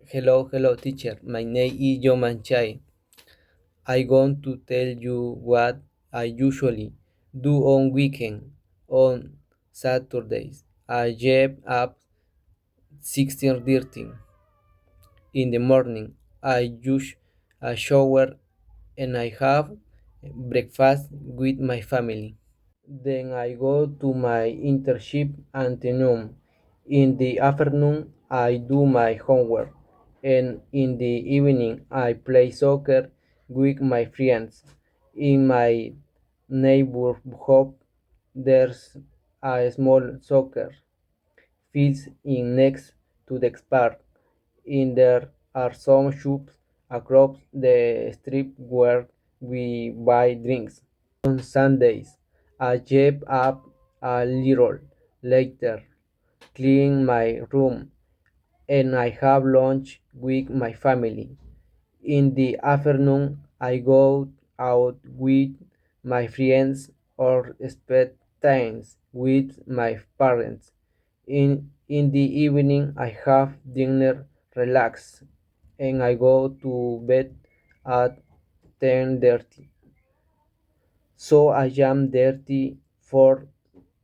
Hello, teacher. My name is Yoman Chai. I want to tell you what I usually do on weekend. On Saturdays, I get up 16:30 in the morning. I use a shower and I have breakfast with my family. Then I go to my internship afternoon. In the afternoon, I do my homework, and in the evening, I play soccer with my friends. In my neighborhood, there's a small soccer field in next to the park. In there are some shops across the street where we buy drinks. On Sundays, I get up a little later, clean my room, and I have lunch with my family. In the afternoon, I go out with my friends or spend time with my parents. In the evening, I have dinner, relax, and I go to bed at 10:30. So I am dirty for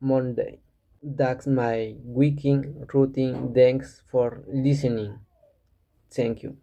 Monday. That's my weekend routine. Thanks for listening. Thank you.